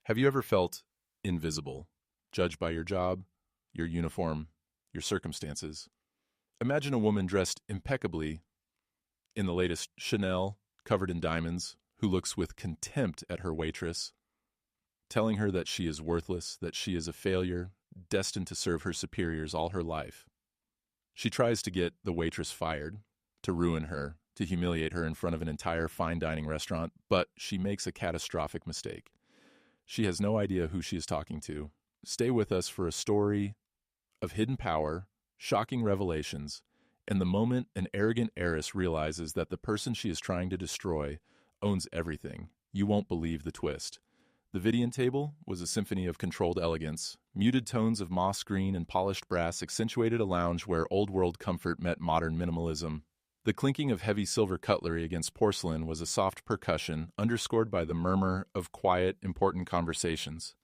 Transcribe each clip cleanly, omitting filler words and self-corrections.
Have you ever felt invisible, judged by your job, your uniform, your circumstances? Imagine a woman dressed impeccably in the latest Chanel, covered in diamonds, who looks with contempt at her waitress, telling her that she is worthless, that she is a failure, destined to serve her superiors all her life. She tries to get the waitress fired, to ruin her, to humiliate her in front of an entire fine dining restaurant, but she makes a catastrophic mistake. She has no idea who she is talking to. Stay with us for a story of hidden power, shocking revelations, and the moment an arrogant heiress realizes that the person she is trying to destroy owns everything. You won't believe the twist. The Vidian table was a symphony of controlled elegance. Muted tones of moss green and polished brass accentuated a lounge where old-world comfort met modern minimalism. The clinking of heavy silver cutlery against porcelain was a soft percussion, underscored by the murmur of quiet, important conversations.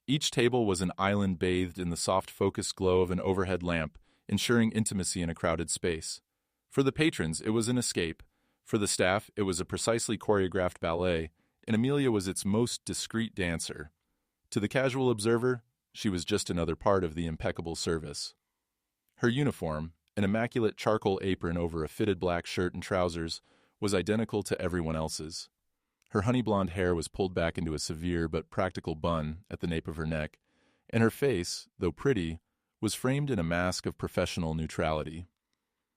Each table was an island bathed in the soft focused glow of an overhead lamp, ensuring intimacy in a crowded space. For the patrons, it was an escape. For the staff, it was a precisely choreographed ballet, and Amelia was its most discreet dancer. To the casual observer, she was just another part of the impeccable service. Her uniform, an immaculate charcoal apron over a fitted black shirt and trousers, was identical to everyone else's. Her honey blonde hair was pulled back into a severe but practical bun at the nape of her neck, and her face, though pretty, was framed in a mask of professional neutrality.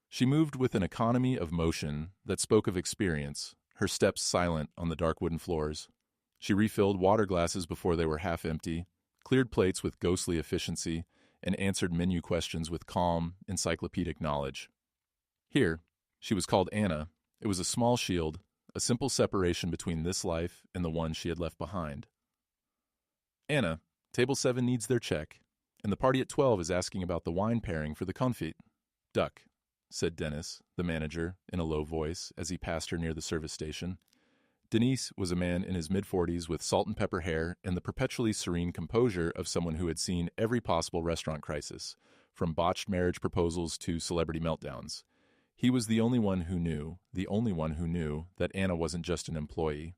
She moved with an economy of motion that spoke of experience, her steps silent on the dark wooden floors. She refilled water glasses before they were half empty, cleared plates with ghostly efficiency, and answered menu questions with calm, encyclopedic knowledge. Here, she was called Anna. It was a small shield, a simple separation between this life and the one she had left behind. Anna, table 7 needs their check, and the party at 12 is asking about the wine pairing for the confit. Duck, said Dennis, the manager, in a low voice as he passed her near the service station. Denise was a man in his mid-40s with salt and pepper hair and the perpetually serene composure of someone who had seen every possible restaurant crisis, from botched marriage proposals to celebrity meltdowns. He was the only one who knew that Anna wasn't just an employee.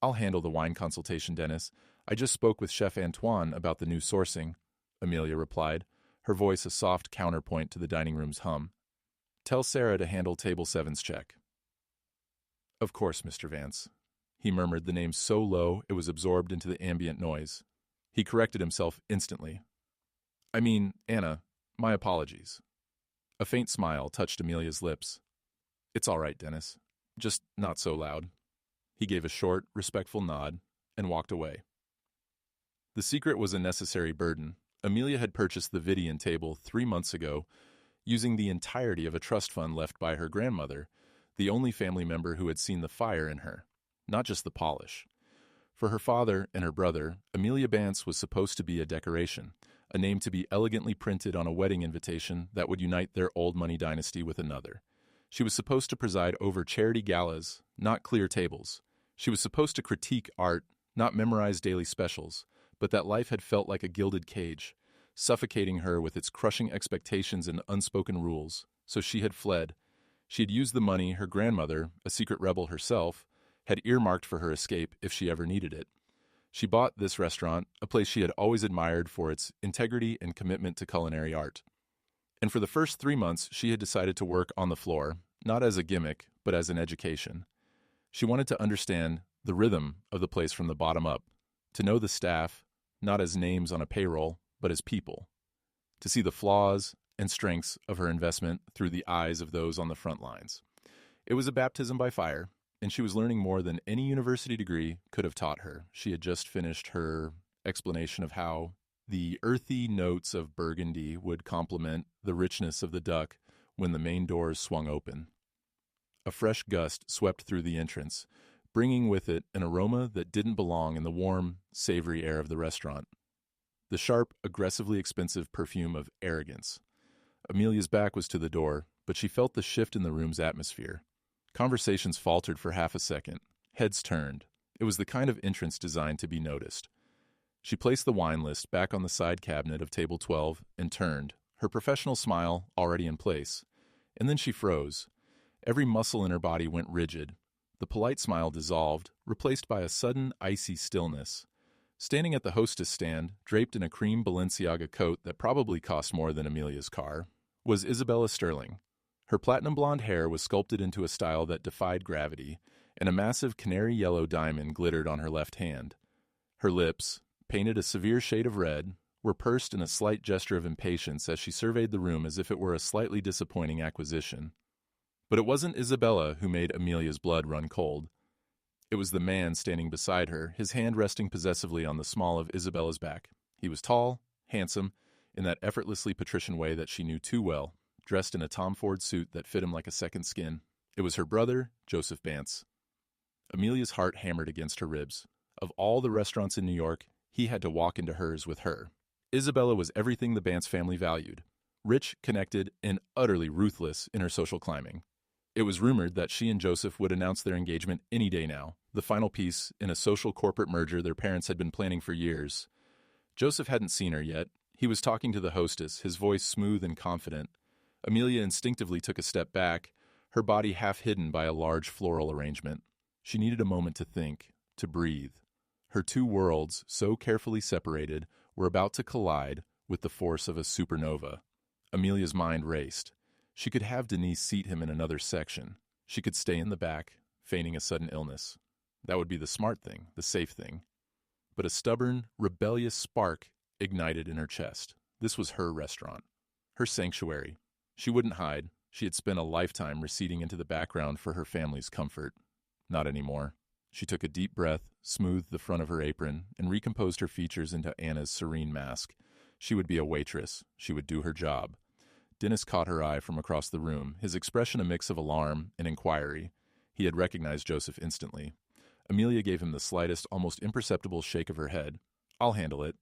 I'll handle the wine consultation, Dennis. I just spoke with Chef Antoine about the new sourcing, Amelia replied, her voice a soft counterpoint to the dining room's hum. Tell Sarah to handle table 7's check. Of course, Mr. Vance. He murmured the name so low it was absorbed into the ambient noise. He corrected himself instantly. I mean, Anna, my apologies. A faint smile touched Amelia's lips. It's all right, Dennis. Just not so loud. He gave a short, respectful nod and walked away. The secret was a necessary burden. Amelia had purchased the Vidian table 3 months ago, using the entirety of a trust fund left by her grandmother, the only family member who had seen the fire in her, not just the polish. For her father and her brother, Amelia Vance was supposed to be a decoration, a name to be elegantly printed on a wedding invitation that would unite their old money dynasty with another. She was supposed to preside over charity galas, not clear tables. She was supposed to critique art, not memorize daily specials, but that life had felt like a gilded cage, suffocating her with its crushing expectations and unspoken rules, so she had fled. She had used the money her grandmother, a secret rebel herself, had earmarked for her escape if she ever needed it. She bought this restaurant, a place she had always admired for its integrity and commitment to culinary art. And for the first 3 months, she had decided to work on the floor, not as a gimmick, but as an education. She wanted to understand the rhythm of the place from the bottom up, to know the staff, not as names on a payroll, but as people, to see the flaws and strengths of her investment through the eyes of those on the front lines. It was a baptism by fire, and she was learning more than any university degree could have taught her. She had just finished her explanation of how the earthy notes of Burgundy would complement the richness of the duck when the main doors swung open. A fresh gust swept through the entrance, bringing with it an aroma that didn't belong in the warm, savory air of the restaurant. The sharp, aggressively expensive perfume of arrogance. Amelia's back was to the door, but she felt the shift in the room's atmosphere. Conversations faltered for half a second. Heads turned. It was the kind of entrance designed to be noticed. She placed the wine list back on the side cabinet of table 12 and turned, her professional smile already in place. And then she froze. Every muscle in her body went rigid. The polite smile dissolved, replaced by a sudden icy stillness. Standing at the hostess stand, draped in a cream Balenciaga coat that probably cost more than Amelia's car, was Isabella Sterling. Her platinum blonde hair was sculpted into a style that defied gravity, and a massive canary yellow diamond glittered on her left hand. Her lips, painted a severe shade of red, were pursed in a slight gesture of impatience as she surveyed the room as if it were a slightly disappointing acquisition. But it wasn't Isabella who made Amelia's blood run cold. It was the man standing beside her, his hand resting possessively on the small of Isabella's back. He was tall, handsome, in that effortlessly patrician way that she knew too well, dressed in a Tom Ford suit that fit him like a second skin. It was her brother, Joseph Bance. Amelia's heart hammered against her ribs. Of all the restaurants in New York, he had to walk into hers with her. Isabella was everything the Bance family valued: rich, connected, and utterly ruthless in her social climbing. It was rumored that she and Joseph would announce their engagement any day now, the final piece in a social corporate merger their parents had been planning for years. Joseph hadn't seen her yet. He was talking to the hostess, his voice smooth and confident. Amelia instinctively took a step back, her body half hidden by a large floral arrangement. She needed a moment to think, to breathe. Her two worlds, so carefully separated, were about to collide with the force of a supernova. Amelia's mind raced. She could have Denise seat him in another section. She could stay in the back, feigning a sudden illness. That would be the smart thing, the safe thing. But a stubborn, rebellious spark ignited in her chest. This was her restaurant, her sanctuary. She wouldn't hide. She had spent a lifetime receding into the background for her family's comfort. Not anymore. She took a deep breath, smoothed the front of her apron, and recomposed her features into Anna's serene mask. She would be a waitress. She would do her job. Dennis caught her eye from across the room, his expression a mix of alarm and inquiry. He had recognized Joseph instantly. Amelia gave him the slightest, almost imperceptible shake of her head. "I'll handle it."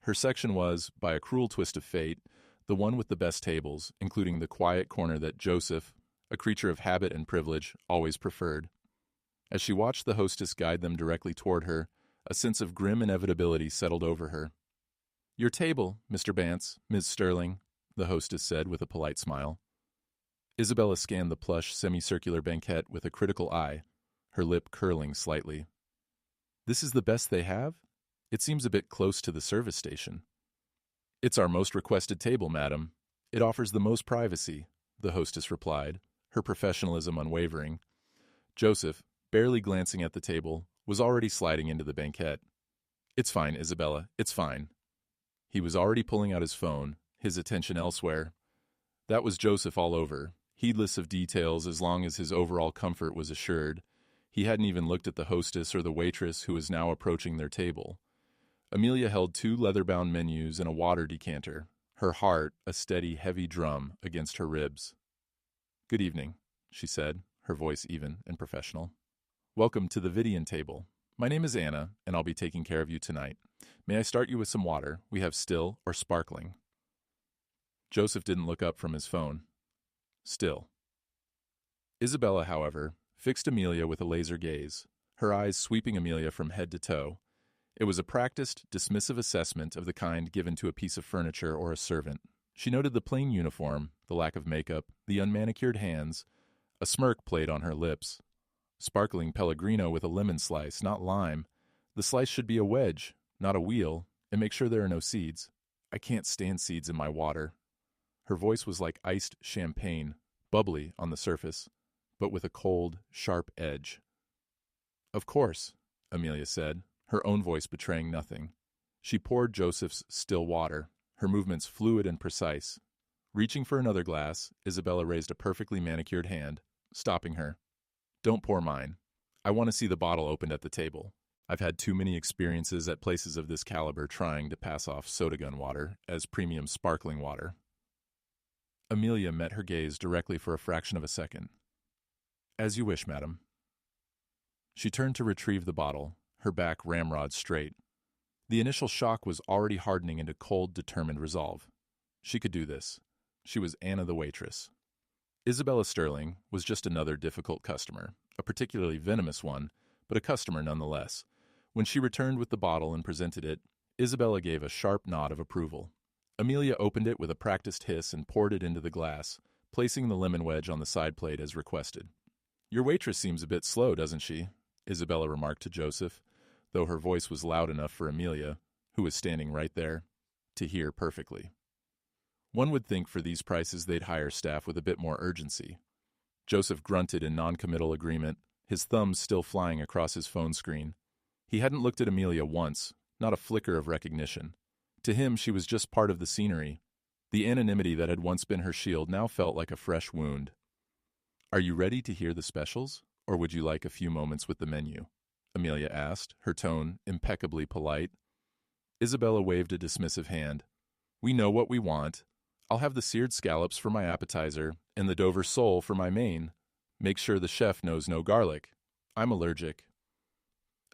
Her section was, by a cruel twist of fate, the one with the best tables, including the quiet corner that Joseph, a creature of habit and privilege, always preferred. As she watched the hostess guide them directly toward her, a sense of grim inevitability settled over her. "Your table, Mr. Bance, Ms. Sterling," the hostess said with a polite smile. Isabella scanned the plush, semicircular banquette with a critical eye, her lip curling slightly. "This is the best they have? It seems a bit close to the service station." "It's our most requested table, madam. It offers the most privacy," the hostess replied, her professionalism unwavering. Joseph, barely glancing at the table, was already sliding into the banquette. "It's fine, Isabella, it's fine." He was already pulling out his phone, his attention elsewhere. That was Joseph all over, heedless of details as long as his overall comfort was assured. He hadn't even looked at the hostess or the waitress who was now approaching their table. Amelia held 2 leather-bound menus and a water decanter, her heart a steady, heavy drum against her ribs. "Good evening," she said, her voice even and professional. "Welcome to the Vidian table. My name is Anna, and I'll be taking care of you tonight. May I start you with some water? We have still or sparkling." Joseph didn't look up from his phone. Still. Isabella, however, fixed Amelia with a laser gaze, her eyes sweeping Amelia from head to toe. It was a practiced, dismissive assessment of the kind given to a piece of furniture or a servant. She noted the plain uniform, the lack of makeup, the unmanicured hands. A smirk played on her lips. Sparkling Pellegrino with a lemon slice, not lime. The slice should be a wedge, not a wheel, and make sure there are no seeds. "I can't stand seeds in my water." Her voice was like iced champagne, bubbly on the surface, but with a cold, sharp edge. "Of course," Amelia said, her own voice betraying nothing. She poured Joseph's still water, her movements fluid and precise. Reaching for another glass, Isabella raised a perfectly manicured hand, stopping her. "Don't pour mine. I want to see the bottle opened at the table. I've had too many experiences at places of this caliber trying to pass off soda gun water as premium sparkling water." Amelia met her gaze directly for a fraction of a second. "As you wish, madam." She turned to retrieve the bottle, her back ramrod straight. The initial shock was already hardening into cold, determined resolve. She could do this. She was Anna the waitress. Isabella Sterling was just another difficult customer, a particularly venomous one, but a customer nonetheless. When she returned with the bottle and presented it, Isabella gave a sharp nod of approval. Amelia opened it with a practiced hiss and poured it into the glass, placing the lemon wedge on the side plate as requested. "Your waitress seems a bit slow, doesn't she?" Isabella remarked to Joseph. though her voice was loud enough for Amelia, who was standing right there, to hear perfectly. One would think for these prices they'd hire staff with a bit more urgency. Joseph grunted in noncommittal agreement, his thumbs still flying across his phone screen. He hadn't looked at Amelia once, not a flicker of recognition. To him, she was just part of the scenery. The anonymity that had once been her shield now felt like a fresh wound. "Are you ready to hear the specials, or would you like a few moments with the menu?" Amelia asked, her tone impeccably polite. Isabella waved a dismissive hand. "We know what we want. I'll have the seared scallops for my appetizer and the Dover sole for my main. Make sure the chef knows no garlic. I'm allergic."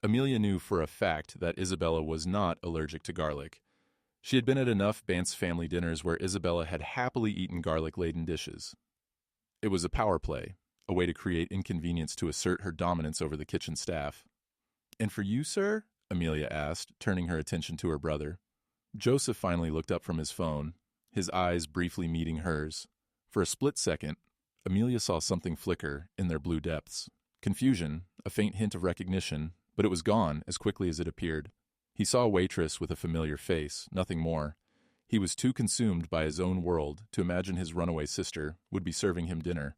Amelia knew for a fact that Isabella was not allergic to garlic. She had been at enough Bant's family dinners where Isabella had happily eaten garlic-laden dishes. It was a power play, a way to create inconvenience to assert her dominance over the kitchen staff. "And for you, sir?" Amelia asked, turning her attention to her brother. Joseph finally looked up from his phone, his eyes briefly meeting hers. For a split second, Amelia saw something flicker in their blue depths. Confusion, a faint hint of recognition, but it was gone as quickly as it appeared. He saw a waitress with a familiar face, nothing more. He was too consumed by his own world to imagine his runaway sister would be serving him dinner.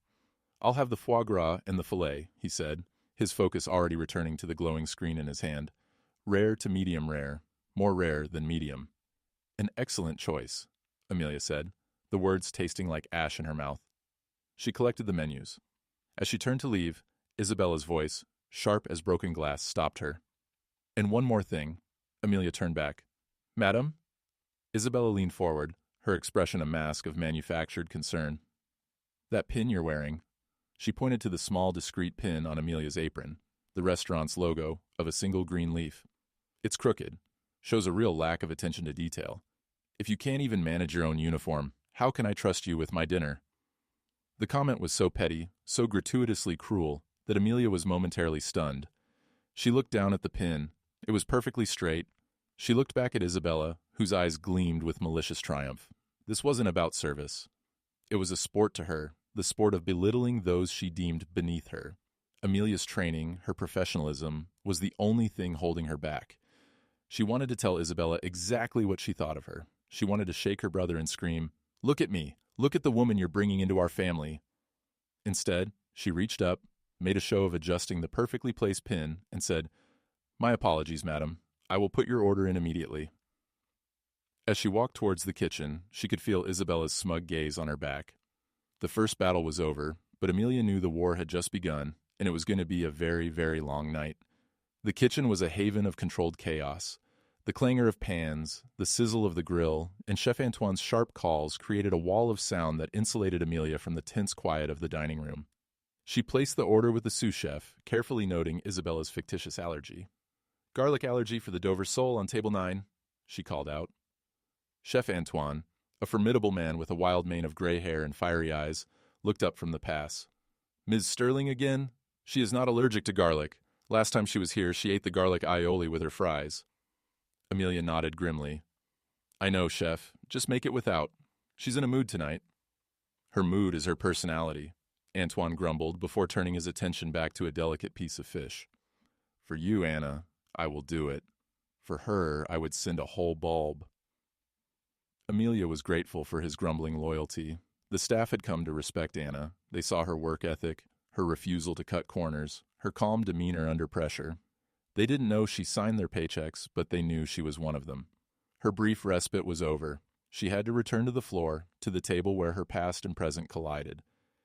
"I'll have the foie gras and the filet," he said, his focus already returning to the glowing screen in his hand. "Rare to medium rare, more rare than medium." "An excellent choice," Amelia said, the words tasting like ash in her mouth. She collected the menus. As she turned to leave, Isabella's voice, sharp as broken glass, stopped her. "And one more thing." Amelia turned back. "Madam?" Isabella leaned forward, her expression a mask of manufactured concern. "That pin you're wearing." She pointed to the small, discreet pin on Amelia's apron, the restaurant's logo of a single green leaf. "It's crooked. Shows a real lack of attention to detail. If you can't even manage your own uniform, how can I trust you with my dinner?" The comment was so petty, so gratuitously cruel, that Amelia was momentarily stunned. She looked down at the pin. It was perfectly straight. She looked back at Isabella, whose eyes gleamed with malicious triumph. This wasn't about service. It was a sport to her, the sport of belittling those she deemed beneath her. Amelia's training, her professionalism, was the only thing holding her back. She wanted to tell Isabella exactly what she thought of her. She wanted to shake her brother and scream, "Look at me! Look at the woman you're bringing into our family!" Instead, she reached up, made a show of adjusting the perfectly placed pin, and said, "My apologies, madam. I will put your order in immediately." As she walked towards the kitchen, she could feel Isabella's smug gaze on her back. The first battle was over, but Amelia knew the war had just begun, and it was going to be a very, very long night. The kitchen was a haven of controlled chaos. The clangor of pans, the sizzle of the grill, and Chef Antoine's sharp calls created a wall of sound that insulated Amelia from the tense quiet of the dining room. She placed the order with the sous chef, carefully noting Isabella's fictitious allergy. "Garlic allergy for the Dover sole on table 9, she called out. Chef Antoine, a formidable man with a wild mane of gray hair and fiery eyes, looked up from the pass. "Ms. Sterling again? She is not allergic to garlic. Last time she was here, she ate the garlic aioli with her fries." Amelia nodded grimly. "I know, chef. Just make it without. She's in a mood tonight." "Her mood is her personality," Antoine grumbled before turning his attention back to a delicate piece of fish. "For you, Anna, I will do it. For her, I would send a whole bulb." Amelia was grateful for his grumbling loyalty. The staff had come to respect Anna. They saw her work ethic, her refusal to cut corners, her calm demeanor under pressure. They didn't know she signed their paychecks, but they knew she was one of them. Her brief respite was over. She had to return to the floor, to the table where her past and present collided.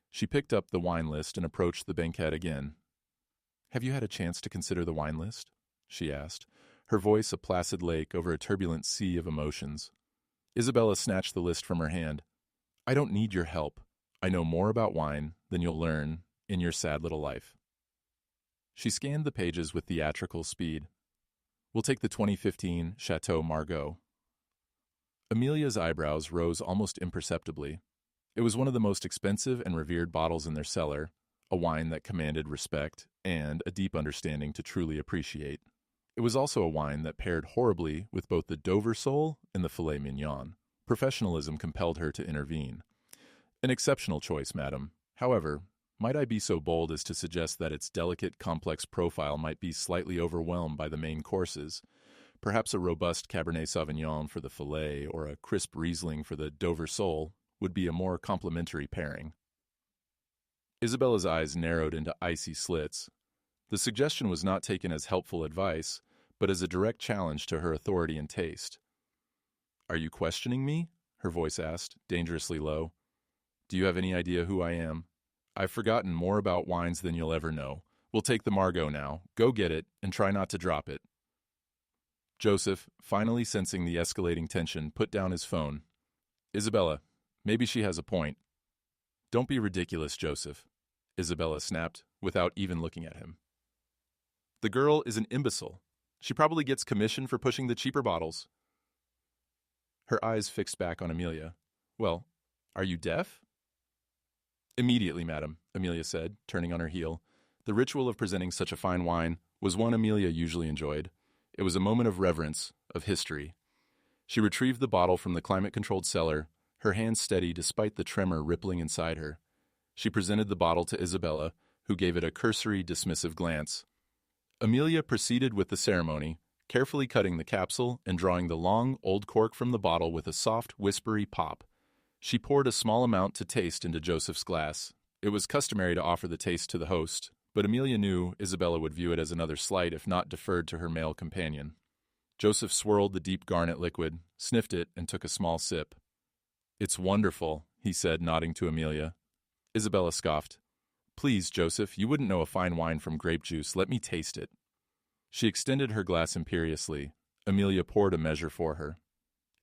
She picked up the wine list and approached the banquette again. "Have you had a chance to consider the wine list?" she asked, her voice a placid lake over a turbulent sea of emotions. Isabella snatched the list from her hand. "I don't need your help. I know more about wine than you'll learn in your sad little life." She scanned the pages with theatrical speed. "We'll take the 2015 Chateau Margaux." Amelia's eyebrows rose almost imperceptibly. It was one of the most expensive and revered bottles in their cellar, a wine that commanded respect and a deep understanding to truly appreciate. It was also a wine that paired horribly with both the Dover sole and the filet mignon. Professionalism compelled her to intervene. "An exceptional choice, madam. However, Might I be so bold as to suggest that its delicate, complex profile might be slightly overwhelmed by the main courses? Perhaps a robust Cabernet Sauvignon for the filet or a crisp Riesling for the Dover sole would be a more complementary pairing. Isabella's eyes narrowed into icy slits. The suggestion was not taken as helpful advice, but as a direct challenge to her authority and taste. "Are you questioning me?" her voice asked, dangerously low. "Do you have any idea who I am? I've forgotten more about wines than you'll ever know. We'll take the Margot now. Go get it, and try not to drop it." Joseph, finally sensing the escalating tension, put down his phone. "Isabella, maybe she has a point." "Don't be ridiculous, Joseph," Isabella snapped, without even looking at him. "The girl is an imbecile. She probably gets commission for pushing the cheaper bottles." Her eyes fixed back on Amelia. "Well, are you deaf?" "Immediately, madam," Amelia said, turning on her heel. The ritual of presenting such a fine wine was one Amelia usually enjoyed. It was a moment of reverence, of history. She retrieved the bottle from the climate-controlled cellar, her hand steady despite the tremor rippling inside her. She presented the bottle to Isabella, who gave it a cursory, dismissive glance. Amelia proceeded with the ceremony, carefully cutting the capsule and drawing the long, old cork from the bottle with a soft, whispery pop. She poured a small amount to taste into Joseph's glass. It was customary to offer the taste to the host, but Amelia knew Isabella would view it as another slight if not deferred to her male companion. Joseph swirled the deep garnet liquid, sniffed it, and took a small sip. "It's wonderful," he said, nodding to Amelia. Isabella scoffed. "Please, Joseph, you wouldn't know a fine wine from grape juice. Let me taste it." She extended her glass imperiously. Amelia poured a measure for her.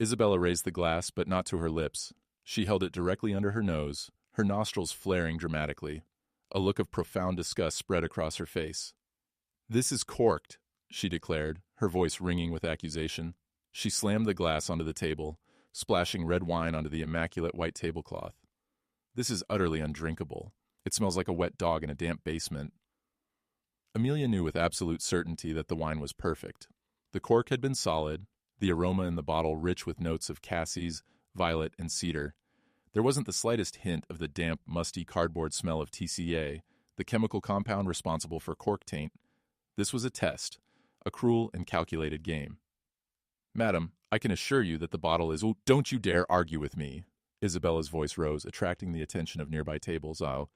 Isabella raised the glass, but not to her lips. She held it directly under her nose, her nostrils flaring dramatically. A look of profound disgust spread across her face. "This is corked," she declared, her voice ringing with accusation. She slammed the glass onto the table, splashing red wine onto the immaculate white tablecloth. "This is utterly undrinkable. It smells like a wet dog in a damp basement." Amelia knew with absolute certainty that the wine was perfect. The cork had been solid, the aroma in the bottle rich with notes of cassis, violet, and cedar. There wasn't the slightest hint of the damp, musty cardboard smell of TCA, the chemical compound responsible for cork taint. This was a test, a cruel and calculated game. "Madam, I can assure you that the bottle is—" "Oh, don't you dare argue with me." Isabella's voice rose, attracting the attention of nearby tables. "Oh,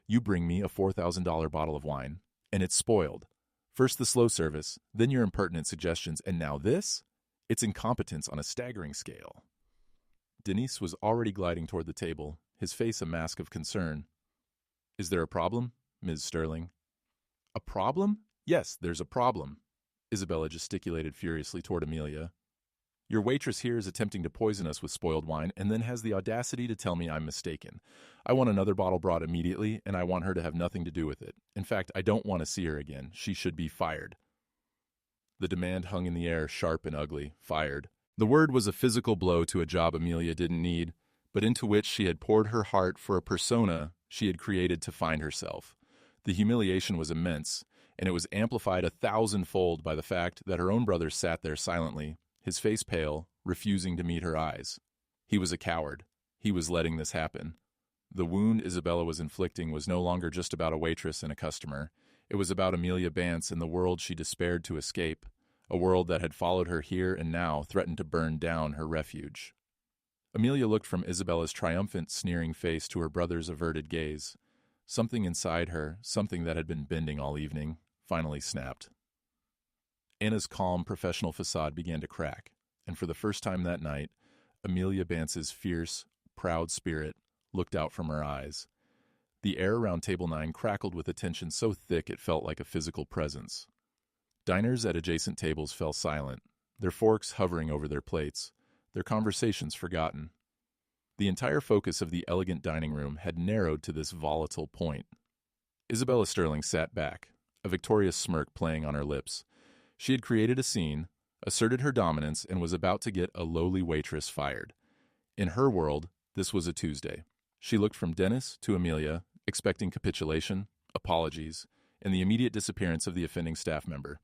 you bring me a $4,000 bottle of wine, and it's spoiled. First the slow service, then your impertinent suggestions, and now this? It's incompetence on a staggering scale." Denise was already gliding toward the table, his face a mask of concern. "Is there a problem, Ms. Sterling?" "A problem? Yes, there's a problem." Isabella gesticulated furiously toward Amelia. "Your waitress here is attempting to poison us with spoiled wine and then has the audacity to tell me I'm mistaken. I want another bottle brought immediately, and I want her to have nothing to do with it. In fact, I don't want to see her again. She should be fired." The demand hung in the air, sharp and ugly. Fired. The word was a physical blow to a job Amelia didn't need, but into which she had poured her heart for a persona she had created to find herself. The humiliation was immense, and it was amplified 1,000-fold by the fact that her own brother sat there silently, his face pale, refusing to meet her eyes. He was a coward. He was letting this happen. The wound Isabella was inflicting was no longer just about a waitress and a customer. It was about Amelia Bance and the world she despaired to escape, a world that had followed her here and now threatened to burn down her refuge. Amelia looked from Isabella's triumphant, sneering face to her brother's averted gaze. Something inside her, something that had been bending all evening, finally snapped. Anna's calm, professional facade began to crack, and for the first time that night, Amelia Bance's fierce, proud spirit looked out from her eyes. The air around Table 9 crackled with a tension so thick it felt like a physical presence. Diners at adjacent tables fell silent, their forks hovering over their plates, their conversations forgotten. The entire focus of the elegant dining room had narrowed to this volatile point. Isabella Sterling sat back, a victorious smirk playing on her lips. She had created a scene, asserted her dominance, and was about to get a lowly waitress fired. In her world, this was a Tuesday. She looked from Dennis to Amelia, expecting capitulation, apologies, and the immediate disappearance of the offending staff member.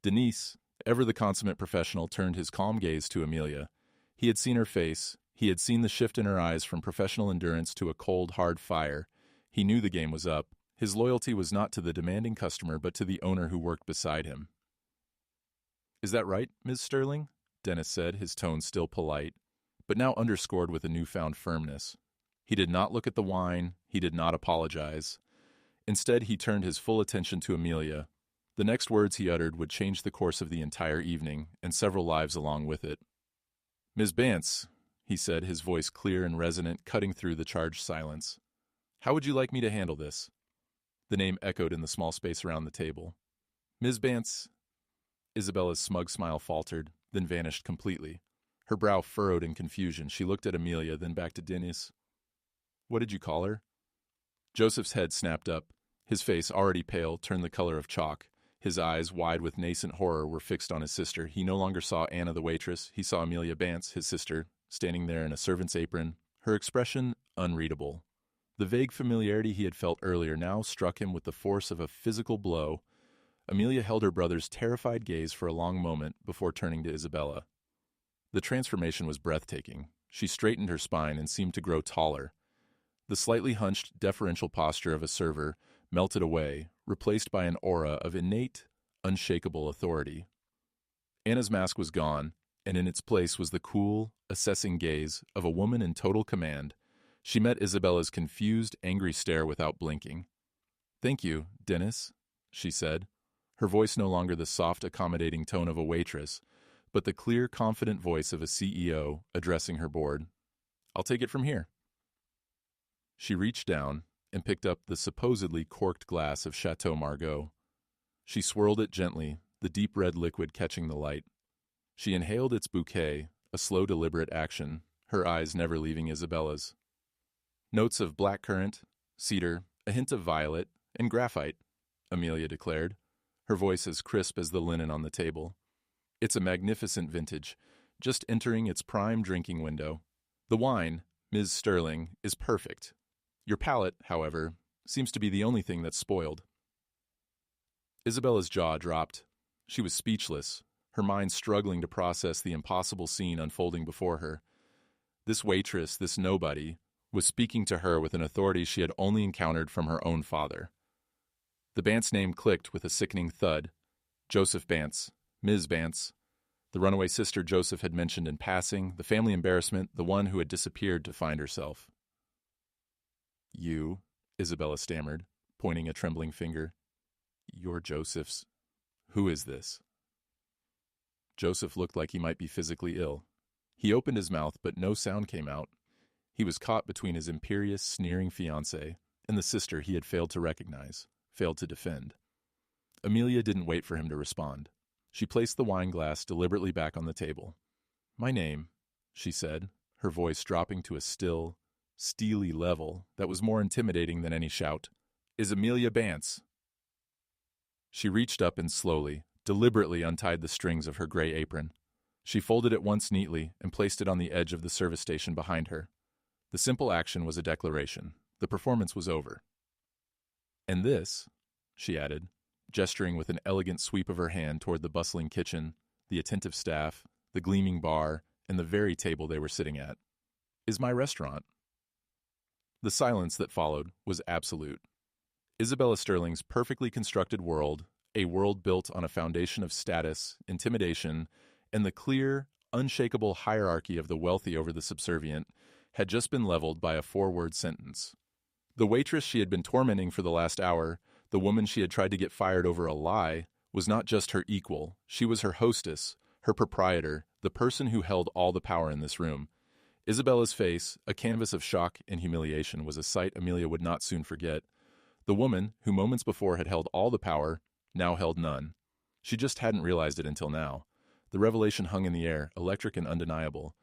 Denise, ever the consummate professional, turned his calm gaze to Amelia. He had seen her face. He had seen the shift in her eyes from professional endurance to a cold, hard fire. He knew the game was up, His loyalty was not to the demanding customer but to the owner who worked beside him. "Is that right, Ms. Sterling?" Dennis said, his tone still polite, but now underscored with a newfound firmness. He did not look at the wine, he did not apologize. Instead, he turned his full attention to Amelia. The next words he uttered would change the course of the entire evening, and several lives along with it. "Ms. Bance," he said, his voice clear and resonant, cutting through the charged silence. "How would you like me to handle this?" The name echoed in the small space around the table. "Ms. Bance." Isabella's smug smile faltered, then vanished completely. Her brow furrowed in confusion. She looked at Amelia, then back to Dennis. "What did you call her?" Joseph's head snapped up. His face, already pale, turned the color of chalk. His eyes, wide with nascent horror, were fixed on his sister. He no longer saw Anna the waitress. He saw Amelia Bance, his sister, standing there in a servant's apron, her expression unreadable. The vague familiarity he had felt earlier now struck him with the force of a physical blow. Amelia held her brother's terrified gaze for a long moment before turning to Isabella. The transformation was breathtaking. She straightened her spine and seemed to grow taller. The slightly hunched, deferential posture of a server melted away, replaced by an aura of innate, unshakable authority. Anna's mask was gone, and in its place was the cool, assessing gaze of a woman in total command. She met Isabella's confused, angry stare without blinking. "Thank you, Dennis," she said, her voice no longer the soft, accommodating tone of a waitress, but the clear, confident voice of a CEO addressing her board. "I'll take it from here." She reached down and picked up the supposedly corked glass of Chateau Margaux. She swirled it gently, the deep red liquid catching the light. She inhaled its bouquet, a slow, deliberate action, her eyes never leaving Isabella's. "Notes of blackcurrant, cedar, a hint of violet, and graphite," Amelia declared, her voice as crisp as the linen on the table. "It's a magnificent vintage, just entering its prime drinking window. The wine, Ms. Sterling, is perfect. Your palate, however, seems to be the only thing that's spoiled." Isabella's jaw dropped. She was speechless, her mind struggling to process the impossible scene unfolding before her. This waitress, this nobody, was speaking to her with an authority she had only encountered from her own father. The Bance name clicked with a sickening thud. Joseph Bance, Ms. Bance, the runaway sister Joseph had mentioned in passing, the family embarrassment, the one who had disappeared to find herself. "You," Isabella stammered, pointing a trembling finger. "You're Joseph's. Who is this?" Joseph looked like he might be physically ill. He opened his mouth, but no sound came out. He was caught between his imperious, sneering fiancée and the sister he had failed to recognize, failed to defend. Amelia didn't wait for him to respond. She placed the wine glass deliberately back on the table. "My name," she said, her voice dropping to a still, steely level that was more intimidating than any shout, "is Amelia Bance." She reached up and slowly, deliberately untied the strings of her gray apron. She folded it once neatly and placed it on the edge of the service station behind her. The simple action was a declaration. The performance was over. "And this," she added, gesturing with an elegant sweep of her hand toward the bustling kitchen, the attentive staff, the gleaming bar, and the very table they were sitting at, "is my restaurant." The silence that followed was absolute. Isabella Sterling's perfectly constructed world, a world built on a foundation of status, intimidation, and the clear, unshakable hierarchy of the wealthy over the subservient, had just been leveled by a four-word sentence. The waitress she had been tormenting for the last hour, the woman she had tried to get fired over a lie, was not just her equal. She was her hostess, her proprietor, the person who held all the power in this room. Isabella's face, a canvas of shock and humiliation, was a sight Amelia would not soon forget. The woman, who moments before had held all the power, now held none. She just hadn't realized it until now. The revelation hung in the air, electric and undeniable.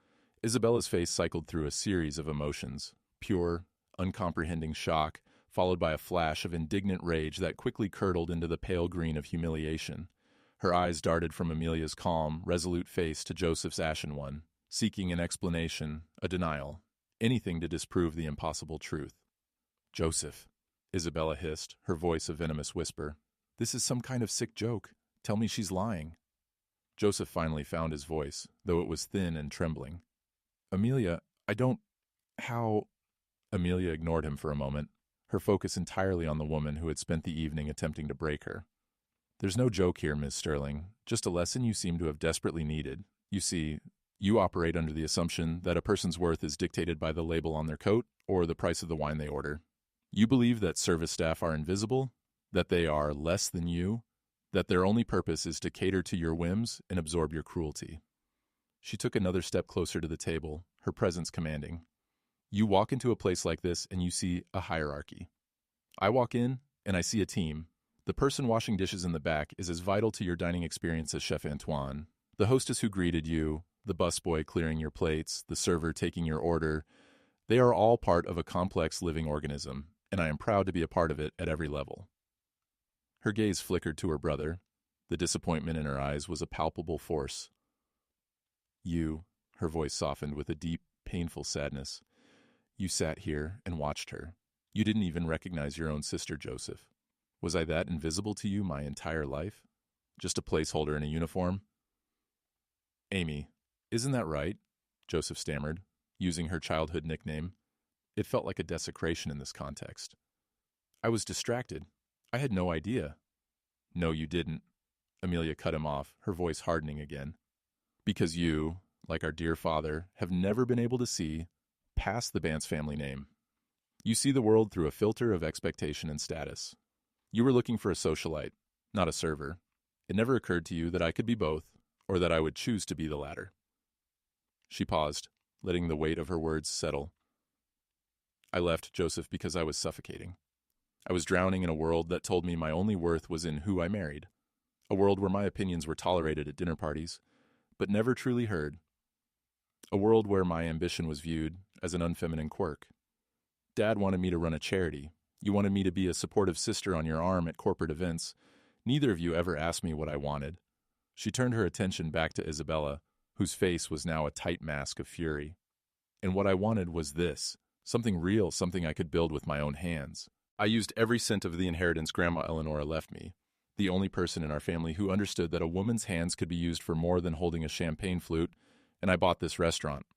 Isabella's face cycled through a series of emotions, pure, uncomprehending shock, followed by a flash of indignant rage that quickly curdled into the pale green of humiliation. Her eyes darted from Amelia's calm, resolute face to Joseph's ashen one, seeking an explanation, a denial, anything to disprove the impossible truth. "Joseph," Isabella hissed, her voice a venomous whisper. "This is some kind of sick joke. Tell me she's lying." Joseph finally found his voice, though it was thin and trembling. "Amelia, I don't... How..." Amelia ignored him for a moment. her focus entirely on the woman who had spent the evening attempting to break her. "There's no joke here, Miss Sterling, just a lesson you seem to have desperately needed. You see, you operate under the assumption that a person's worth is dictated by the label on their coat or the price of the wine they order. You believe that service staff are invisible, that they are less than you, that their only purpose is to cater to your whims and absorb your cruelty." She took another step closer to the table, her presence commanding. "You walk into a place like this and you see a hierarchy. I walk in and I see a team. The person washing dishes in the back is as vital to your dining experience as Chef Antoine. The hostess who greeted you, the busboy clearing your plates, the server taking your order, they are all part of a complex living organism, and I am proud to be a part of it at every level." Her gaze flickered to her brother. The disappointment in her eyes was a palpable force. "You," her voice softened with a deep, painful sadness, "you sat here and watched her. You didn't even recognize your own sister, Joseph. Was I that invisible to you my entire life? Just a placeholder in a uniform?" "Amy, isn't that right?" Joseph stammered, using her childhood nickname. It felt like a desecration in this context. "I was distracted. I had no idea." "No, you didn't." Amelia cut him off, her voice hardening again. "Because you, like our dear father, have never been able to see past the Bance family name. You see the world through a filter of expectation and status. You were looking for a socialite, not a server. It never occurred to you that I could be both, or that I would choose to be the latter." She paused, letting the weight of her words settle. "I left, Joseph, because I was suffocating. I was drowning in a world that told me my only worth was in who I married. A world where my opinions were tolerated at dinner parties, but never truly heard. A world where my ambition was viewed as an unfeminine quirk. Dad wanted me to run a charity. You wanted me to be a supportive sister on your arm at corporate events. Neither of you ever asked me what I wanted." She turned her attention back to Isabella, whose face was now a tight mask of fury. "And what I wanted was this, something real, something I could build with my own hands. I used every cent of the inheritance Grandma Eleonora left me, the only person in our family who understood that a woman's hands could be used for more than holding a champagne flute, and I bought this restaurant."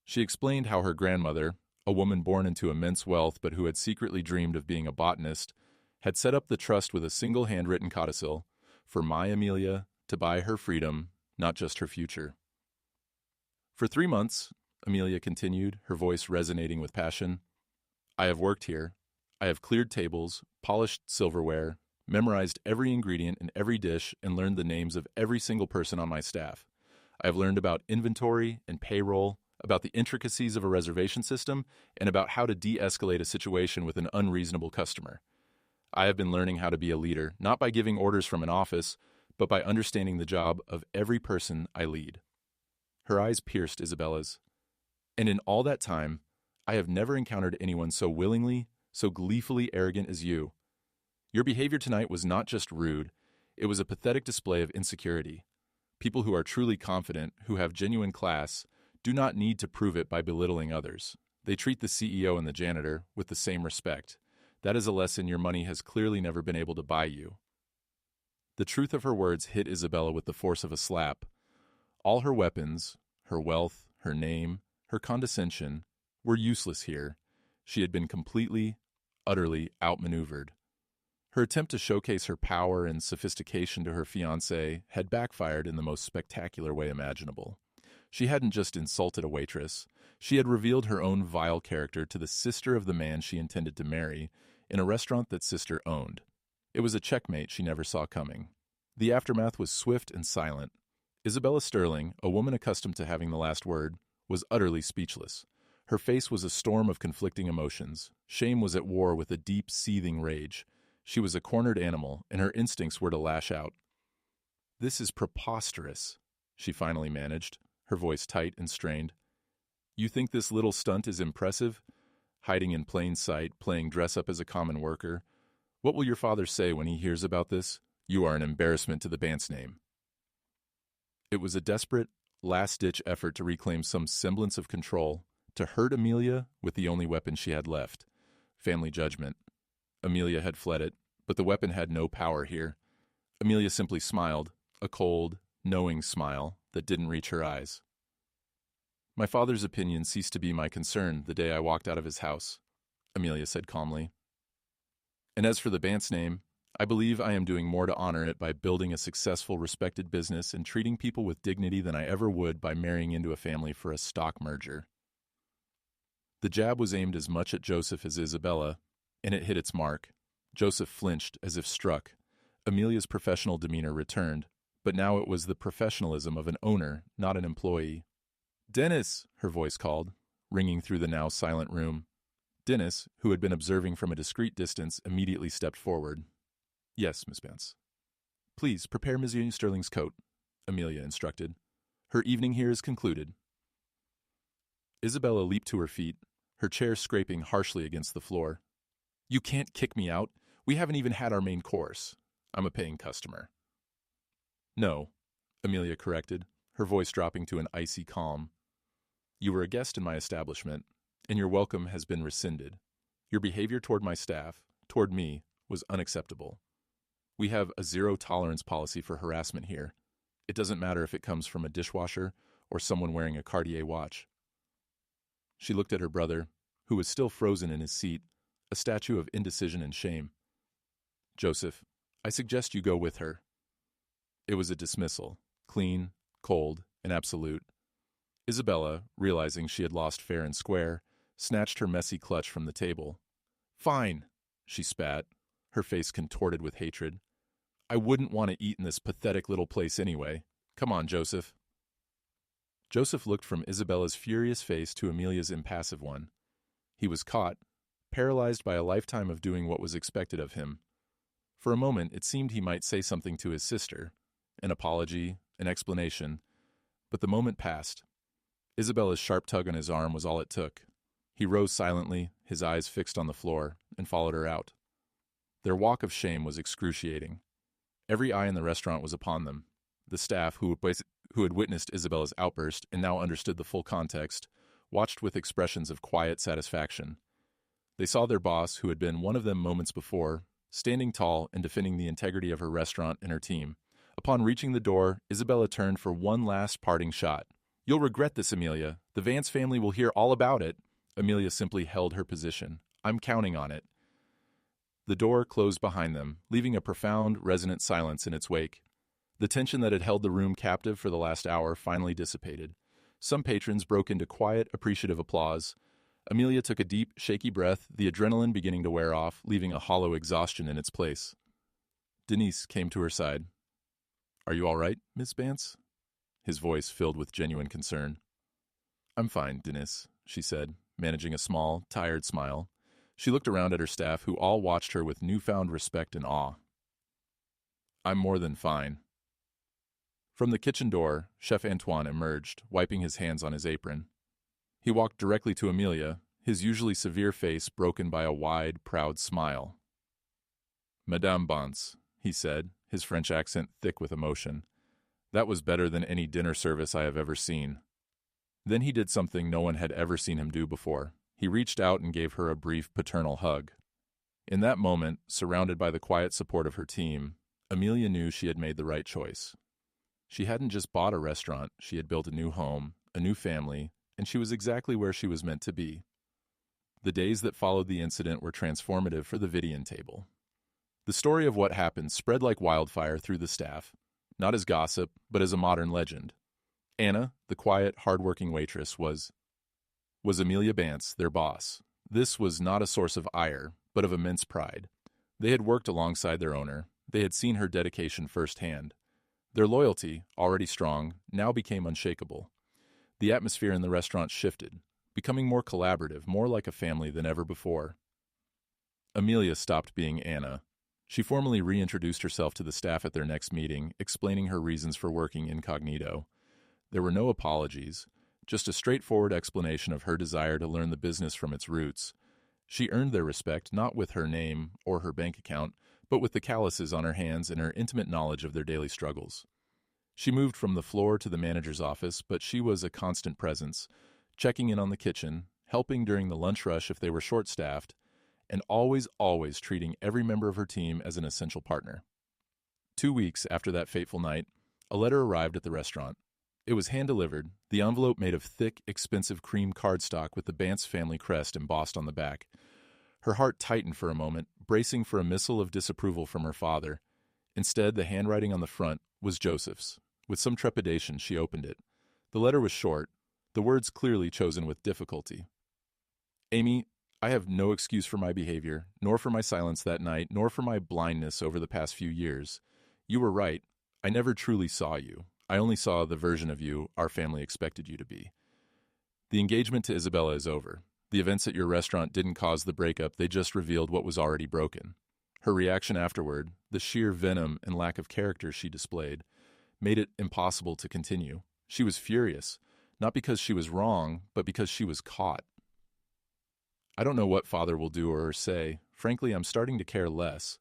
She explained how her grandmother, a woman born into immense wealth but who had secretly dreamed of being a botanist, had set up the trust with a single handwritten codicil for my Amelia to buy her freedom, not just her future. "For 3 months," Amelia continued, her voice resonating with passion, "I have worked here. I have cleared tables, polished silverware, memorized every ingredient in every dish, and learned the names of every single person on my staff. I have learned about inventory and payroll, about the intricacies of a reservation system, and about how to de-escalate a situation with an unreasonable customer. I have been learning how to be a leader, not by giving orders from an office, but by understanding the job of every person I lead." Her eyes pierced Isabella's. "And in all that time, I have never encountered anyone so willingly, so gleefully arrogant as you. Your behavior tonight was not just rude, it was a pathetic display of insecurity. People who are truly confident, who have genuine class, do not need to prove it by belittling others. They treat the CEO and the janitor with the same respect. That is a lesson your money has clearly never been able to buy you." The truth of her words hit Isabella with the force of a slap. All her weapons, her wealth, her name, her condescension, were useless here. She had been completely, utterly outmaneuvered. Her attempt to showcase her power and sophistication to her fiancé had backfired in the most spectacular way imaginable. She hadn't just insulted a waitress. She had revealed her own vile character to the sister of the man she intended to marry in a restaurant that sister owned. It was a checkmate she never saw coming. The aftermath was swift and silent. Isabella Sterling, a woman accustomed to having the last word, was utterly speechless. Her face was a storm of conflicting emotions. Shame was at war with a deep, seething rage. She was a cornered animal, and her instincts were to lash out. "This is preposterous," she finally managed, her voice tight and strained. "You think this little stunt is impressive? Hiding in plain sight, playing dress-up as a common worker. What will your father say when he hears about this? You are an embarrassment to the Bance name." It was a desperate, last-ditch effort to reclaim some semblance of control, to hurt Amelia with the only weapon she had left, family judgment. Amelia had fled it, but the weapon had no power here. Amelia simply smiled, a cold, knowing smile that didn't reach her eyes. "My father's opinion ceased to be my concern the day I walked out of his house. Amelia said calmly. And as for the Bance name, I believe I am doing more to honor it by building a successful, respected business and treating people with dignity than I ever would by marrying into a family for a stock merger. The jab was aimed as much at Joseph as Isabella, and it hit its mark. Joseph flinched as if struck. Amelia's professional demeanor returned, but now it was the professionalism of an owner, not an employee. "Dennis!" her voice called, ringing through the now silent room. Dennis, who had been observing from a discreet distance, immediately stepped forward. "Yes, Miss Bance." "Please prepare Monsieur Sterling's coat," Amelia instructed. "Her evening here is concluded." Isabella leaped to her feet, her chair scraping harshly against the floor. "You can't kick me out. We haven't even had our main course. I'm a paying customer." "No," Amelia corrected, her voice dropping to an icy calm. "You were a guest in my establishment, and your welcome has been rescinded. Your behavior toward my staff, toward me, was unacceptable. We have a zero-tolerance policy for harassment here. It doesn't matter if it comes from a dishwasher or someone wearing a Cartier watch." She looked at her brother, who was still frozen in his seat, a statue of indecision and shame. "Joseph, I suggest you go with her." It was a dismissal, clean, cold, and absolute. Isabella, realizing she had lost fair and square, snatched her messy clutch from the table. "Fine," she spat, her face contorted with hatred. "I wouldn't want to eat in this pathetic little place anyway. Come on, Joseph." Joseph looked from Isabella's furious face to Amelia's impassive one. He was caught, paralyzed by a lifetime of doing what was expected of him. For a moment, it seemed he might say something to his sister, an apology, an explanation, but the moment passed. Isabella's sharp tug on his arm was all it took. He rose silently, his eyes fixed on the floor, and followed her out. Their walk of shame was excruciating. Every eye in the restaurant was upon them. The staff, who had witnessed Isabella's outburst and now understood the full context, watched with expressions of quiet satisfaction. They saw their boss, who had been one of them moments before, standing tall and defending the integrity of her restaurant and her team. Upon reaching the door, Isabella turned for one last parting shot. "You'll regret this, Amelia. The Vance family will hear all about it." Amelia simply held her position. "I'm counting on it." The door closed behind them, leaving a profound, resonant silence in its wake. The tension that had held the room captive for the last hour finally dissipated. Some patrons broke into quiet, appreciative applause. Amelia took a deep, shaky breath, the adrenaline beginning to wear off, leaving a hollow exhaustion in its place. Denise came to her side. "Are you all right, Miss Bance?" His voice filled with genuine concern. "I'm fine, Denise," she said, managing a small, tired smile. She looked around at her staff, who all watched her with newfound respect and awe. "I'm more than fine." From the kitchen door, Chef Antoine emerged, wiping his hands on his apron. He walked directly to Amelia, his usually severe face broken by a wide, proud smile. "Madame Bance," he said, his French accent thick with emotion. "That was better than any dinner service I have ever seen." Then he did something no one had ever seen him do before. He reached out and gave her a brief paternal hug. In that moment, surrounded by the quiet support of her team, Amelia knew she had made the right choice. She hadn't just bought a restaurant, she had built a new home, a new family, and she was exactly where she was meant to be. The days that followed the incident were transformative for the Vidian table. The story of what happened spread like wildfire through the staff, not as gossip, but as a modern legend. Anna, the quiet, hard-working waitress, was Amelia Bance, their boss. This was not a source of ire, but of immense pride. They had worked alongside their owner. They had seen her dedication firsthand. Their loyalty, already strong, now became unshakable. The atmosphere in the restaurant shifted, becoming more collaborative, more like a family than ever before. Amelia stopped being Anna. She formally reintroduced herself to the staff at their next meeting, explaining her reasons for working incognito. There were no apologies, just a straightforward explanation of her desire to learn the business from its roots. She earned their respect not with her name or her bank account, but with the calluses on her hands and her intimate knowledge of their daily struggles. She moved from the floor to the manager's office, but she was a constant presence, checking in on the kitchen, helping during the lunch rush if they were short-staffed, and always treating every member of her team as an essential partner. 2 weeks after that fateful night, a letter arrived at the restaurant. It was hand-delivered, the envelope made of thick, expensive cream cardstock with the Bance family crest embossed on the back. Her heart tightened for a moment, bracing for a missile of disapproval from her father. Instead, the handwriting on the front was Joseph's. With some trepidation, she opened it. The letter was short, the words clearly chosen with difficulty. Amy, I have no excuse for my behavior, nor for my silence that night, nor for my blindness over the past few years. You were right. I never truly saw you. I only saw the version of you our family expected you to be. The engagement to Isabella is over. The events at your restaurant didn't cause the breakup, they just revealed what was already broken. Her reaction afterward, the sheer venom and lack of character she displayed, made it impossible to continue. She was furious, not because she was wrong, but because she was caught. I don't know what Father will do or say. Frankly, I'm starting to care less.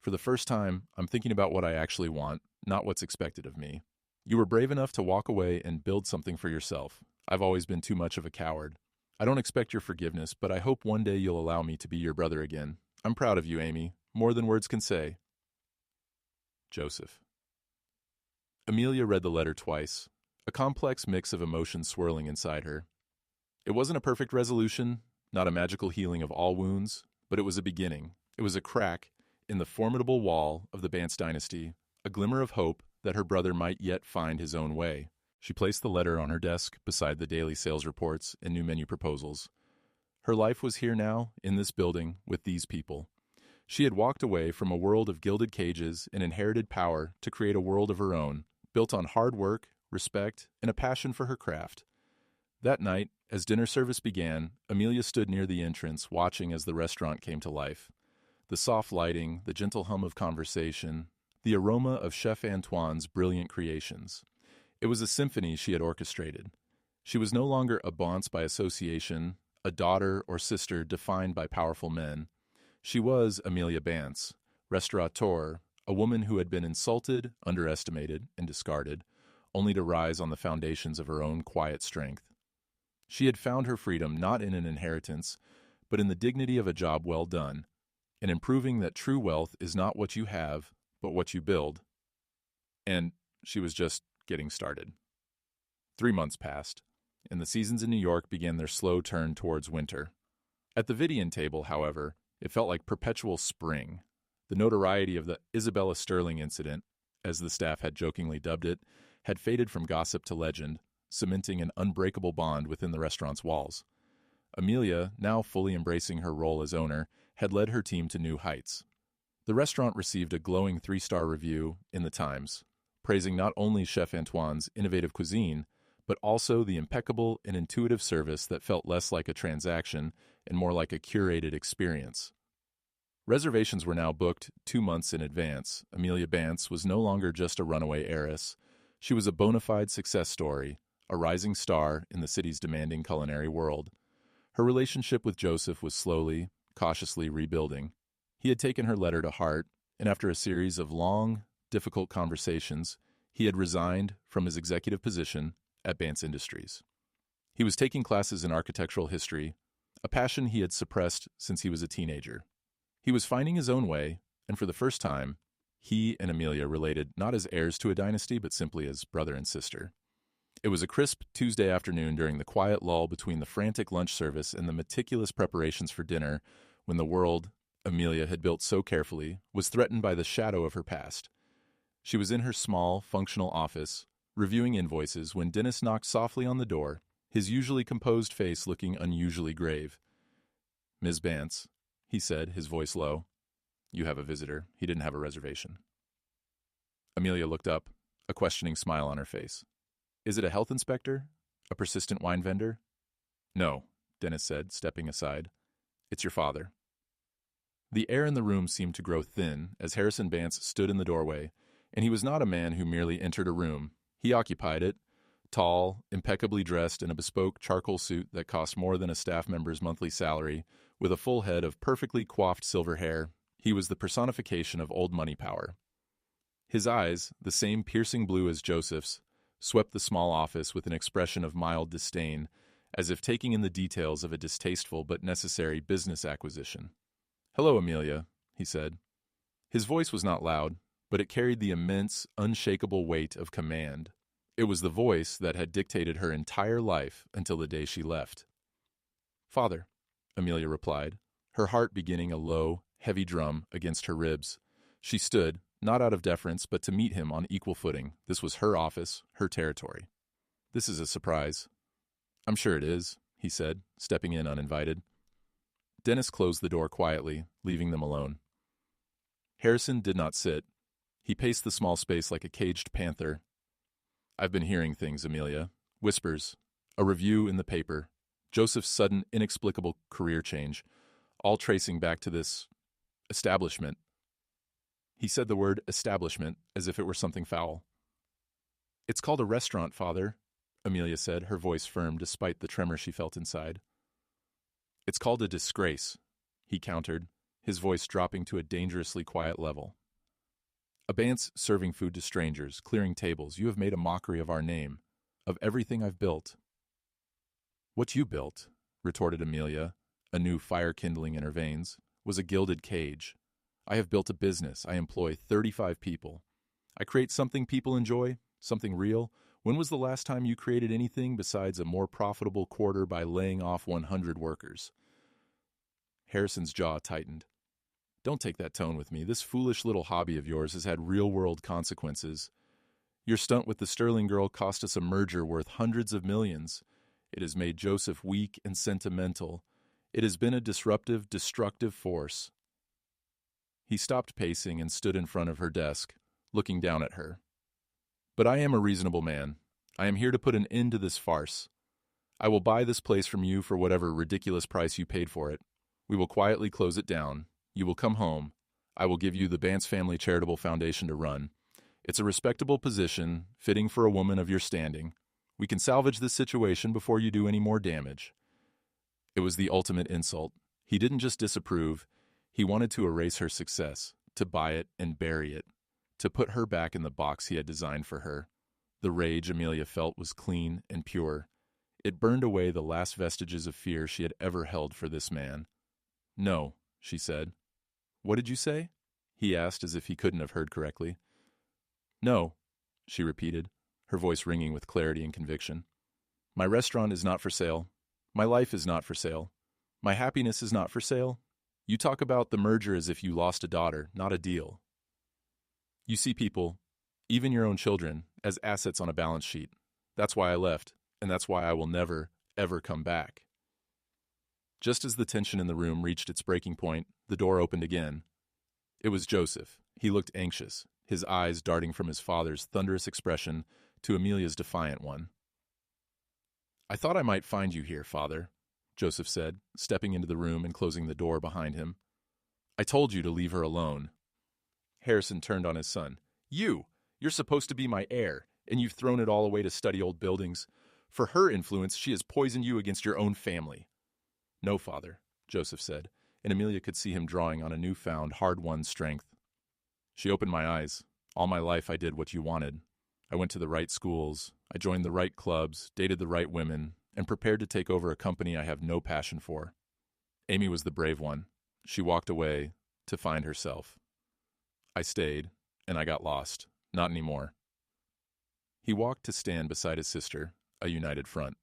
For the first time, I'm thinking about what I actually want, not what's expected of me. You were brave enough to walk away and build something for yourself. I've always been too much of a coward. I don't expect your forgiveness, but I hope one day you'll allow me to be your brother again. I'm proud of you, Amy, more than words can say. Joseph. Amelia read the letter twice, a complex mix of emotions swirling inside her. It wasn't a perfect resolution, not a magical healing of all wounds, but it was a beginning. It was a crack in the formidable wall of the Bance dynasty, a glimmer of hope that her brother might yet find his own way. She placed the letter on her desk beside the daily sales reports and new menu proposals. Her life was here now, in this building, with these people. She had walked away from a world of gilded cages and inherited power to create a world of her own, built on hard work, respect, and a passion for her craft. That night, as dinner service began, Amelia stood near the entrance, watching as the restaurant came to life. The soft lighting, the gentle hum of conversation, the aroma of Chef Antoine's brilliant creations. It was a symphony she had orchestrated. She was no longer a Bance by association, a daughter or sister defined by powerful men. She was Amelia Bance, restaurateur, a woman who had been insulted, underestimated, and discarded, only to rise on the foundations of her own quiet strength. She had found her freedom not in an inheritance, but in the dignity of a job well done, and in proving that true wealth is not what you have, but what you build. And she was just getting started. 3 months passed, and the seasons in New York began their slow turn towards winter. At the Vidian table, however, it felt like perpetual spring. The notoriety of the Isabella Sterling incident, as the staff had jokingly dubbed it, had faded from gossip to legend, cementing an unbreakable bond within the restaurant's walls. Amelia, now fully embracing her role as owner, had led her team to new heights. The restaurant received a glowing 3-star review in the Times, praising not only Chef Antoine's innovative cuisine, but also the impeccable and intuitive service that felt less like a transaction and more like a curated experience. Reservations were now booked 2 months in advance. Amelia Bance was no longer just a runaway heiress. She was a bona fide success story, a rising star in the city's demanding culinary world. Her relationship with Joseph was slowly, cautiously rebuilding. He had taken her letter to heart, and after a series of long, difficult conversations, he had resigned from his executive position at Bance Industries. He was taking classes in architectural history, a passion he had suppressed since he was a teenager. He was finding his own way, and for the first time, he and Amelia related not as heirs to a dynasty, but simply as brother and sister. It was a crisp Tuesday afternoon during the quiet lull between the frantic lunch service and the meticulous preparations for dinner when the world Amelia had built so carefully was threatened by the shadow of her past. She was in her small, functional office, reviewing invoices, when Dennis knocked softly on the door, his usually composed face looking unusually grave. "Ms. Bance," he said, his voice low. "You have a visitor. He didn't have a reservation." Amelia looked up, a questioning smile on her face. "Is it a health inspector? A persistent wine vendor?" "No," Dennis said, stepping aside. "It's your father." The air in the room seemed to grow thin as Harrison Bance stood in the doorway, and he was not a man who merely entered a room. He occupied it, tall, impeccably dressed in a bespoke charcoal suit that cost more than a staff member's monthly salary, with a full head of perfectly coiffed silver hair. He was the personification of old money power. His eyes, the same piercing blue as Joseph's, swept the small office with an expression of mild disdain, as if taking in the details of a distasteful but necessary business acquisition. "Hello, Amelia," he said. His voice was not loud, but it carried the immense, unshakable weight of command. It was the voice that had dictated her entire life until the day she left. "Father," Amelia replied, her heart beginning a low, heavy drum against her ribs. She stood, not out of deference, but to meet him on equal footing. This was her office, her territory. "This is a surprise." "I'm sure it is," he said, stepping in uninvited. Dennis closed the door quietly, leaving them alone. Harrison did not sit. He paced the small space like a caged panther. "I've been hearing things, Amelia. Whispers. A review in the paper. Joseph's sudden, inexplicable career change, all tracing back to this establishment." He said the word establishment as if it were something foul. "It's called a restaurant, Father," Amelia said, her voice firm despite the tremor she felt inside. "It's called a disgrace," he countered, his voice dropping to a dangerously quiet level. "Abance serving food to strangers, clearing tables. You have made a mockery of our name, of everything I've built." "What you built," retorted Amelia, a new fire kindling in her veins, "was a gilded cage. I have built a business. I employ 35 people. I create something people enjoy, something real. When was the last time you created anything besides a more profitable quarter by laying off 100 workers? Harrison's jaw tightened. "Don't take that tone with me. This foolish little hobby of yours has had real-world consequences. Your stunt with the Sterling girl cost us a merger worth hundreds of millions. It has made Joseph weak and sentimental. It has been a disruptive, destructive force." He stopped pacing and stood in front of her desk, looking down at her. "But I am a reasonable man. I am here to put an end to this farce. I will buy this place from you for whatever ridiculous price you paid for it. We will quietly close it down. You will come home. I will give you the Bance Family Charitable Foundation to run. It's a respectable position, fitting for a woman of your standing. We can salvage this situation before you do any more damage." It was the ultimate insult. He didn't just disapprove. He wanted to erase her success, to buy it and bury it, to put her back in the box he had designed for her. The rage Amelia felt was clean and pure. It burned away the last vestiges of fear she had ever held for this man. "No," she said. "What did you say?" he asked as if he couldn't have heard correctly. "No," she repeated, her voice ringing with clarity and conviction. "My restaurant is not for sale. My life is not for sale. My happiness is not for sale. You talk about the merger as if you lost a daughter, not a deal. You see people, even your own children, as assets on a balance sheet. That's why I left, and that's why I will never, ever come back." Just as the tension in the room reached its breaking point, the door opened again. It was Joseph. He looked anxious, his eyes darting from his father's thunderous expression to Amelia's defiant one. "I thought I might find you here, Father," Joseph said, stepping into the room and closing the door behind him. "I told you to leave her alone." Harrison turned on his son. You're supposed to be my heir, and you've thrown it all away to study old buildings. For her influence, she has poisoned you against your own family." "No, Father," Joseph said, and Amelia could see him drawing on a newfound, hard-won strength. "She opened my eyes. All my life I did what you wanted. I went to the right schools, I joined the right clubs, dated the right women, and prepared to take over a company I have no passion for. Amy was the brave one. She walked away to find herself. I stayed, and I got lost. Not anymore." He walked to stand beside his sister, a united front.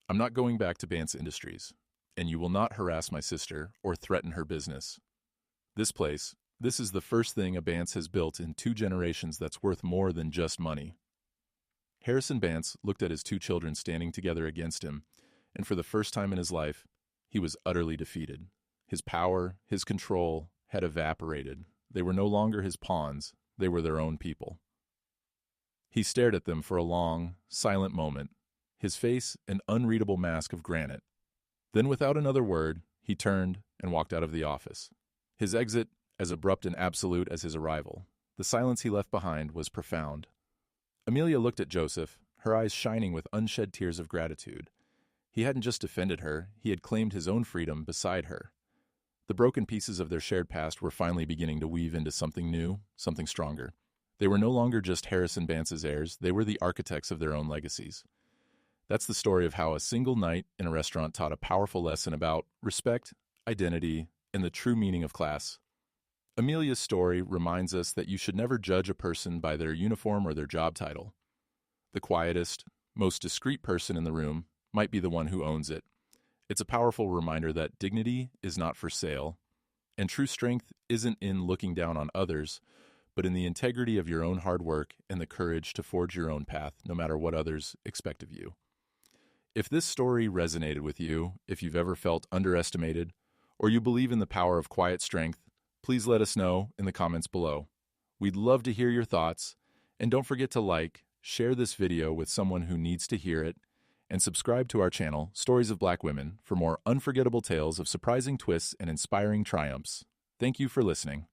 "I'm not going back to Bance Industries, and you will not harass my sister or threaten her business. This place, this is the first thing a Bance has built in 2 generations that's worth more than just money." Harrison Bance looked at his 2 children standing together against him, and for the first time in his life, he was utterly defeated. His power, his control, had evaporated. They were no longer his pawns, they were their own people. He stared at them for a long, silent moment, his face an unreadable mask of granite. Then, without another word, he turned and walked out of the office. His exit as abrupt and absolute as his arrival. The silence he left behind was profound. Amelia looked at Joseph, her eyes shining with unshed tears of gratitude. He hadn't just defended her, he had claimed his own freedom beside her. The broken pieces of their shared past were finally beginning to weave into something new, something stronger. They were no longer just Harrison Bance's heirs, they were the architects of their own legacies. That's the story of how a single night in a restaurant taught a powerful lesson about respect, identity, and the true meaning of class. Amelia's story reminds us that you should never judge a person by their uniform or their job title. The quietest, most discreet person in the room might be the one who owns it. It's a powerful reminder that dignity is not for sale, and true strength isn't in looking down on others, but in the integrity of your own hard work and the courage to forge your own path, no matter what others expect of you. If this story resonated with you, if you've ever felt underestimated, or you believe in the power of quiet strength, please let us know in the comments below. We'd love to hear your thoughts, and don't forget to like, share this video with someone who needs to hear it, and subscribe to our channel, Stories of Black Women, for more unforgettable tales of surprising twists and inspiring triumphs. Thank you for listening.